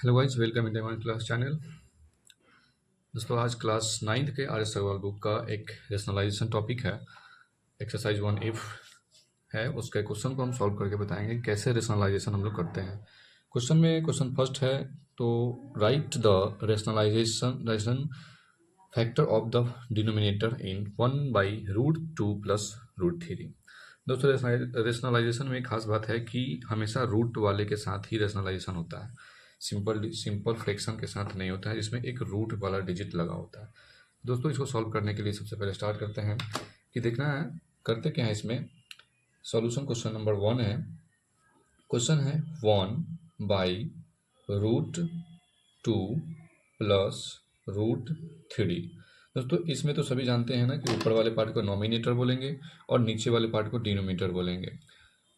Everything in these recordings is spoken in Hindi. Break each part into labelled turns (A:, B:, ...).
A: Hello guys, welcome in my class channel. दोस्तों, आज क्लास 9th के आर एस अग्रवाल बुक का एक रेशनलाइजेशन टॉपिक है। एक्सरसाइज 1 इफ है, उसके क्वेश्चन को हम सॉल्व करके बताएंगे कैसे रेशनलाइजेशन हम लोग करते हैं। क्वेश्चन फर्स्ट है, तो write the rationalization factor of the denominator in 1/√2 plus √3। दोस्तों, रेशनलाइजेशन में एक खास बात है कि हमेशा रूट वाले के साथ ही रेशनलाइजेशन होता है। सिंपल फ्रैक्शन के साथ नहीं होता है, जिसमें एक रूट वाला डिजिट लगा होता है। दोस्तों, इसको सॉल्व करने के लिए सबसे पहले स्टार्ट करते हैं कि देखना है करते क्या है इसमें। सॉल्यूशन क्वेश्चन नंबर 1 है। क्वेश्चन है 1/√2 प्लस √3। दोस्तों, इसमें तो सभी जानते हैं ना कि ऊपर वाले पार्ट को नॉमिनेटर बोलेंगे और नीचे वाले पार्ट को डिनोमिनेटर बोलेंगे।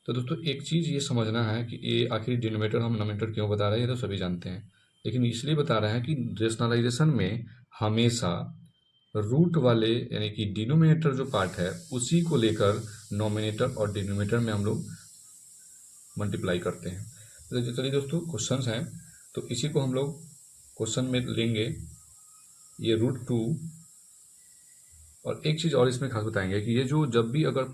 A: तो दोस्तों, एक चीज़ ये समझना है कि ये आखिर डिनोमिनेटर हम नोमिनेटर क्यों बता रहे हैं, ये तो सभी जानते हैं। लेकिन इसलिए बता रहे हैं कि रेशनलाइजेशन में हमेशा रूट वाले यानी कि डिनोमिनेटर जो पार्ट है उसी को लेकर नॉमिनेटर और डिनोमिनेटर में हम लोग मल्टीप्लाई करते हैं। तो चलिए दोस्तों, क्वेश्चंस हैं तो इसी को हम लोग क्वेश्चन में लेंगे, ये √2। और एक चीज़ और इसमें खास बताएंगे कि ये जो जब भी अगर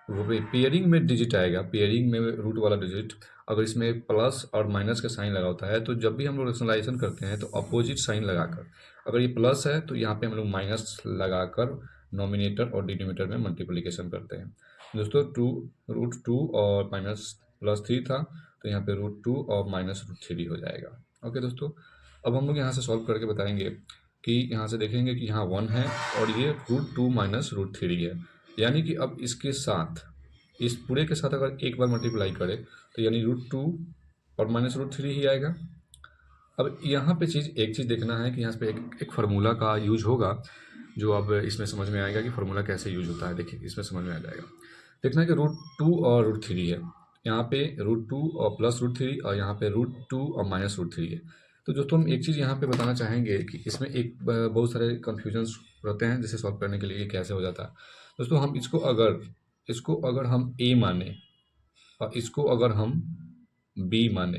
A: पेयरिंग में डिजिट आएगा, पेयरिंग में रूट वाला डिजिट अगर इसमें प्लस और माइनस का साइन लगा होता है, तो जब भी हम लोग रेशनलाइजेशन करते हैं तो अपोजिट साइन लगाकर, अगर ये प्लस है तो यहाँ पे हम लोग माइनस लगाकर नॉमिनेटर और डिनोमिनेटर में मल्टीप्लिकेशन करते हैं। दोस्तों, √2 और माइनस +3 था, तो यहाँ पे √2 और माइनस √3 हो जाएगा। ओके दोस्तों, अब हम लोग यहाँ से सॉल्व करके बताएंगे कि यहाँ से देखेंगे कि यहाँ 1 है और ये √2 माइनस √3 है। यानी कि अब इसके साथ, इस पूरे के साथ अगर एक बार मल्टीप्लाई करें तो यानी √2 और माइनस √3 ही आएगा। अब यहाँ पे एक चीज़ देखना है कि यहाँ पे एक फार्मूला का यूज होगा, जो अब इसमें समझ में आएगा कि फार्मूला कैसे यूज होता है। देखिए, इसमें समझ में आ जाएगा। देखना है कि √2 और √3 है, यहाँ पे √2 और प्लस √3 और यहाँ पे √2 और माइनस √3 है। तो दोस्तों, हम एक चीज़ यहाँ पे बताना चाहेंगे कि इसमें बहुत सारे कन्फ्यूजन्स रहते हैं जिसे सॉल्व करने के लिए ये कैसे हो जाता है। दोस्तों, हम इसको अगर हम ए माने और इसको अगर हम बी माने,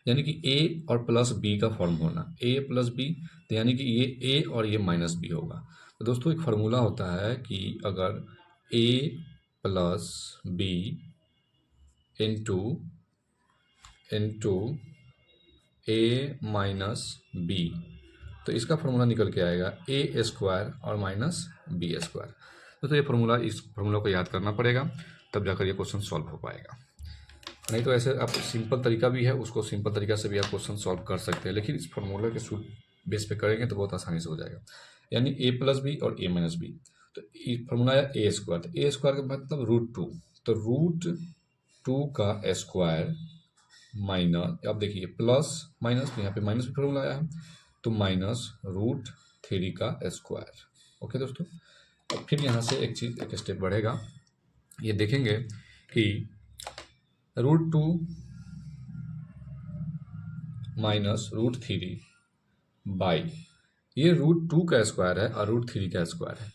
A: यानी कि ए और प्लस बी का फॉर्म होना, ए प्लस बी, तो यानी कि ये ए और ये माइनस बी होगा। तो दोस्तों, एक फार्मूला होता है कि अगर ए प्लस बी इंटू ए माइनस बी, तो इसका फार्मूला निकल के आएगा A² और माइनस B²। दोस्तों, ये फार्मूला, इस फार्मूला को याद करना पड़ेगा, तब जाकर ये क्वेश्चन सॉल्व हो पाएगा। नहीं तो ऐसे आप सिंपल तरीका भी है, उसको सिंपल तरीका से भी आप क्वेश्चन सॉल्व कर सकते हैं, लेकिन इस फार्मूला के सूट बेस पे करेंगे तो बहुत आसानी से हो जाएगा। यानी ए प्लस बी और ए माइनस बी, तो फार्मूला है A²। तो A² का मतलब √2, तो √2 का स्क्वायर माइनस, अब देखिए प्लस माइनस, तो यहाँ पे माइनस भी फार्मूला आया है, तो माइनस √3 का स्क्वायर। ओके दोस्तों, अब फिर यहाँ से एक स्टेप बढ़ेगा, ये देखेंगे कि √2 माइनस √3 बाई, ये √2 का स्क्वायर है और √3 का स्क्वायर है।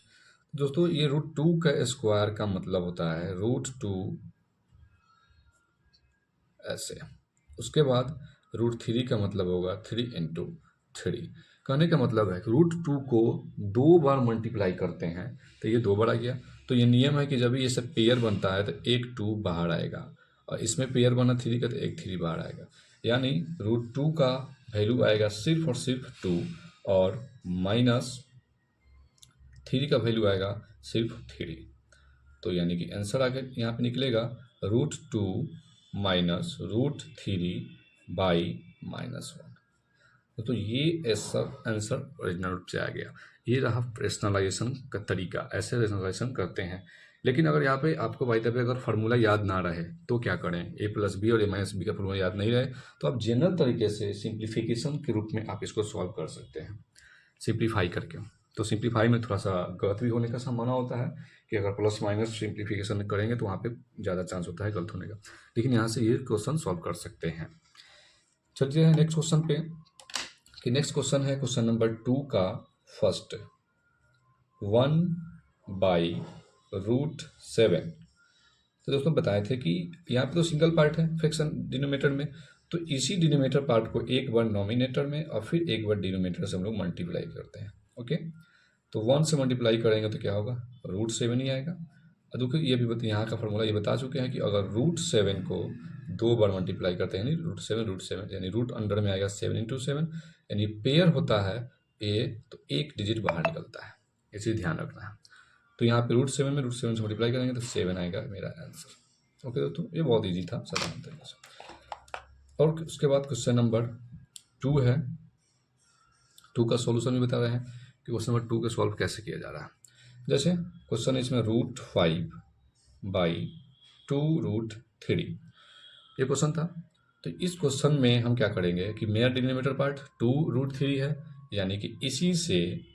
A: दोस्तों, ये √2 का स्क्वायर का मतलब होता है √2 ऐसे, उसके बाद √3 का मतलब होगा 3 इंटू 3। कहने का मतलब है कि √2 को 2 बार मल्टीप्लाई करते हैं तो ये 2 बार आ गया। तो ये नियम है कि जब ये सब पेयर बनता है तो एक 2 बाहर आएगा, और इसमें पेयर बना 3 का तो एक 3 बाहर आएगा। यानी √2 का वैल्यू आएगा सिर्फ और सिर्फ 2, और माइनस 3 का वैल्यू आएगा सिर्फ 3। तो यानी कि आंसर आगे यहाँ पे निकलेगा √2 माइनस √3 बाई -1। तो ये ऐसा आंसर ओरिजिनल रूप से आ गया। ये रहा रेशनलाइजेशन का तरीका, ऐसे रेशनलाइजेशन करते हैं। लेकिन अगर यहाँ पे आपको बाई द वे अगर फार्मूला याद ना रहे तो क्या करें, ए प्लस बी और ए माइनस बी का फार्मूला याद नहीं रहे तो आप जनरल तरीके से सिंप्लीफिकेशन के रूप में आप इसको सॉल्व कर सकते हैं, सिंप्लीफाई करके। तो सिंप्लीफाई में थोड़ा सा गलत भी होने का संभावना होता है कि अगर प्लस माइनस सिंप्लीफिकेशन करेंगे तो वहाँ पे ज़्यादा चांस होता है गलत होने का, लेकिन यहाँ से ये क्वेश्चन सॉल्व कर सकते हैं। चलिए नेक्स्ट क्वेश्चन पे, कि नेक्स्ट क्वेश्चन है क्वेश्चन नंबर 2 का फर्स्ट, 1/√7। तो दोस्तों, बताए थे कि यहाँ पे तो सिंगल पार्ट है फ्रैक्शन डिनोमिनेटर में, तो इसी डिनोमिनेटर पार्ट को एक बार नॉमिनेटर में और फिर एक बार डिनोमिनेटर से हम लोग मल्टीप्लाई करते हैं। ओके, तो 1 से मल्टीप्लाई करेंगे तो क्या होगा, √7 ही आएगा। और देखो ये भी यहाँ का फॉर्मूला ये बता चुके हैं कि अगर √7 को 2 बार मल्टीप्लाई करते हैं यानी √7 यानी रूट अंडर में आएगा 7 × 7 यानी पेयर होता है ए तो एक डिजिट बाहर निकलता है, इसे ध्यान रखना है। तो यहाँ पे √7 में √7 से मल्टीप्लाई करेंगे तो 7 आएगा मेरा आंसर। ओके दोस्तों, ये बहुत ईजी था साधारण तरीके से। और उसके बाद क्वेश्चन नंबर 2 है। 2 का सॉल्यूशन भी बता रहे हैं कि क्वेश्चन नंबर 2 का सॉल्व कैसे किया जा रहा है। जैसे क्वेश्चन इसमें √5/2√3 ये क्वेश्चन था। तो इस क्वेश्चन में हम क्या करेंगे कि मेरा डिनोमिनेटर पार्ट 2√3 है, यानी कि इसी से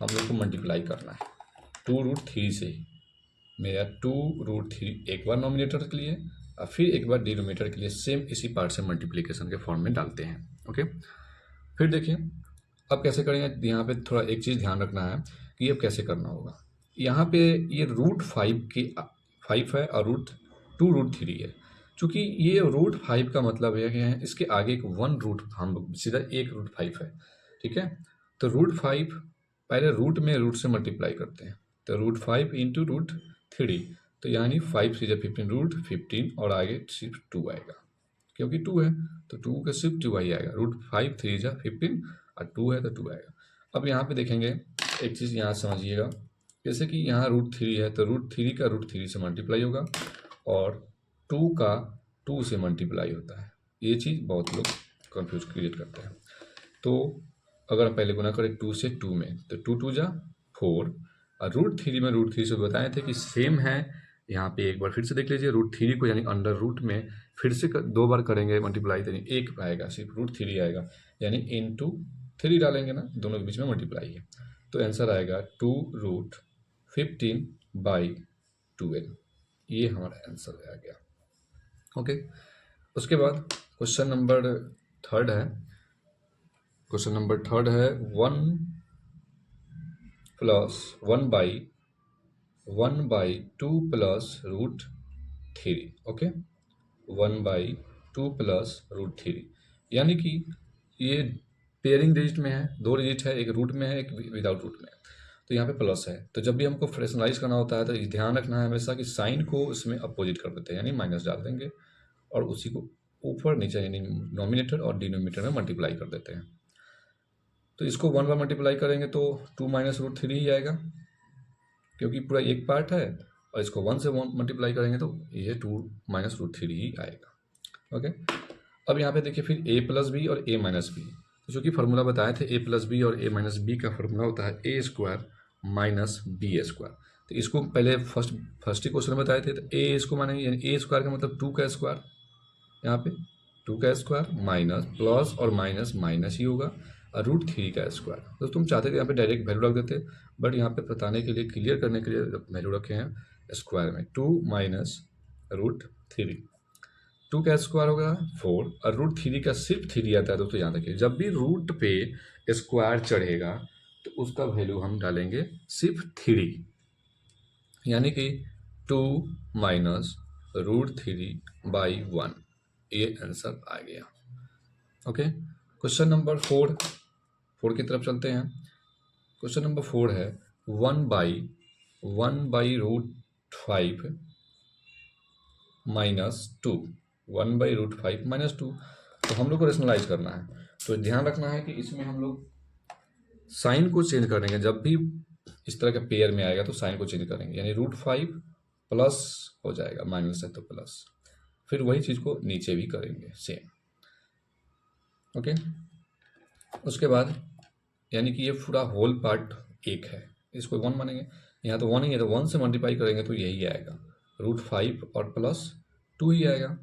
A: हम लोग को मल्टीप्लाई करना है 2√3 से ही। मेरा 2√3 एक बार नॉमिनेटर के लिए और फिर एक बार डिनोमिनेटर के लिए सेम इसी पार्ट से मल्टीप्लिकेशन के फॉर्म में डालते हैं। ओके, फिर देखिए अब कैसे करेंगे। यहाँ पे थोड़ा एक चीज़ ध्यान रखना है कि अब कैसे करना होगा। यहाँ पे ये √5 है और √2√3 है। चूँकि ये √5 का मतलब है कि इसके आगे एक 1 रूट, हम सीधा एक √5 है, ठीक है। तो √5 पहले रूट से मल्टीप्लाई करते हैं, तो √5 × √3, तो यानी 5 से जब 15 √15 और आगे सिर्फ 2 आएगा, क्योंकि 2 है तो 2 का सिर्फ 2 ही आएगा। √5 3 जा 15 और 2 है तो 2 आएगा। अब यहाँ पे देखेंगे एक चीज़ यहाँ समझिएगा, जैसे कि यहाँ √3 है तो √3 का √3 से मल्टीप्लाई होगा और 2 का 2 से मल्टीप्लाई होता है। ये चीज़ बहुत लोग कंफ्यूज क्रिएट करते हैं। तो अगर हम पहले गुना करें 2 से 2 में तो 2 2 जा 4 और √3 में √3 से बताए थे कि सेम है। यहाँ पे एक बार फिर से देख लीजिए, √3 को यानी अंडर रूट में फिर से 2 बार करेंगे मल्टीप्लाई, तो एक आएगा सिर्फ √3 आएगा, यानी × 3 डालेंगे ना, दोनों के बीच में मल्टीप्लाई है। तो आंसर आएगा 2√15/12, ये हमारा आंसर आ गया। ओके, उसके बाद क्वेश्चन नंबर 3 है। क्वेश्चन नंबर 3 है 1 + 1/2 + √3। ओके, 1/2 + √3 यानी कि ये पेयरिंग डिजिट में है, 2 डिजिट है, एक रूट में है एक विदाउट रूट में है। तो यहाँ पे प्लस है, तो जब भी हमको फ्रैक्शनलाइज करना होता है तो ध्यान रखना है हमेशा कि साइन को इसमें अपोजिट कर देते हैं, यानी माइनस डाल देंगे और उसी को ऊपर नीचे यानी नॉमिनेटर और डिनोमिनेटर में मल्टीप्लाई कर देते हैं। तो इसको 1 बार मल्टीप्लाई करेंगे तो 2 - √3 ही आएगा, क्योंकि पूरा एक पार्ट है, और इसको 1 से मल्टीप्लाई करेंगे तो ये 2 - √3 ही आएगा। ओके, अब यहाँ पे देखिए फिर a + b और a - b, तो जो कि फार्मूला बताए थे a + b और a - b का फार्मूला होता है a² - b²। तो इसको पहले फर्स्ट ही क्वेश्चन में बताए थे, तो a इसको मानेंगे यानी a² का मतलब 2 का स्क्वायर, यहाँ पे 2 का स्क्वायर माइनस प्लस और माइनस माइनस ही होगा और √3 का स्क्वायर। तो तुम चाहते थे यहाँ पे डायरेक्ट वैल्यू रख देते, बट यहाँ पे बताने के लिए, क्लियर करने के लिए वैल्यू रखे हैं स्क्वायर में। 2 - √3, 2 का स्क्वायर होगा 4 और √3 का सिर्फ 3 आता है। दोस्तों याद रखिए, जब भी रूट पे स्क्वायर चढ़ेगा तो उसका वैल्यू हम डालेंगे सिर्फ 3, यानी कि 2 - √3/1, ये आंसर आ गया। ओके, क्वेश्चन नंबर 4 की तरफ चलते हैं। क्वेश्चन नंबर 4 है 1/√5 - 2, 1/√5 - 2। तो हम लोग को रेशनलाइज करना है, तो ध्यान रखना है कि इसमें हम लोग साइन को चेंज करेंगे। जब भी इस तरह का पेयर में आएगा तो साइन को चेंज करेंगे, यानी √5 प्लस हो जाएगा, माइनस है तो प्लस, फिर वही चीज़ को नीचे भी करेंगे सेम। ओके, उसके बाद यानी कि ये पूरा होल पार्ट एक है, इसको 1 मानेंगे, यहाँ तो 1 ही है तो 1 से मल्टीप्लाई करेंगे तो यही आएगा, √5 और प्लस 2 ही आएगा।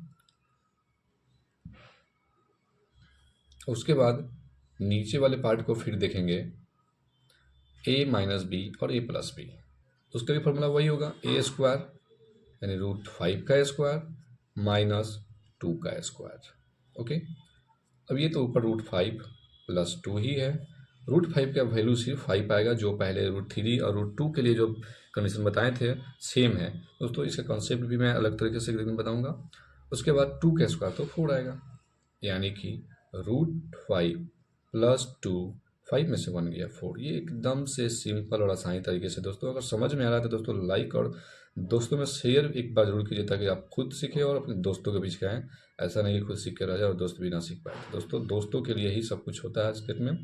A: उसके बाद नीचे वाले पार्ट को फिर देखेंगे a - b और a + b, उसका भी फॉर्मूला वही होगा a² यानी √5 का स्क्वायर माइनस 2 का स्क्वायर। ओके, अब ये तो ऊपर √5 + 2 ही है, √5 का वैल्यू सिर्फ 5 आएगा, जो पहले √3 और √2 के लिए जो कंडीशन बताए थे सेम है। दोस्तों इसका कॉन्सेप्ट भी मैं अलग तरीके से एक दिन बताऊंगा। उसके बाद 2 का स्क्वायर तो 4 आएगा, यानी कि √5 प्लस 2, 5 में से 1 गया 4। ये एकदम से सिंपल और आसानी तरीके से दोस्तों, अगर समझ में आ रहा है तो दोस्तों लाइक और दोस्तों में शेयर एक बार जरूर कीजिए, ताकि आप खुद सीखें और अपने दोस्तों के बीच कहें। ऐसा नहीं कि खुद सीख के रह जाए और दोस्त भी ना सीख पाए। दोस्तों, दोस्तों के लिए ही सब कुछ होता है आज के डेट में।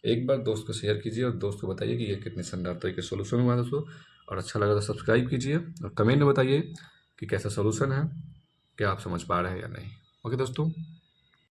A: एक बार दोस्त को शेयर कीजिए और दोस्त को बताइए कि ये कितने शानदार तरीके से सोल्यूशन हुआ है दोस्तों। और अच्छा लगा तो सब्सक्राइब कीजिए और कमेंट में बताइए कि कैसा सोल्यूशन है, क्या आप समझ पा रहे हैं या नहीं। ओके दोस्तों।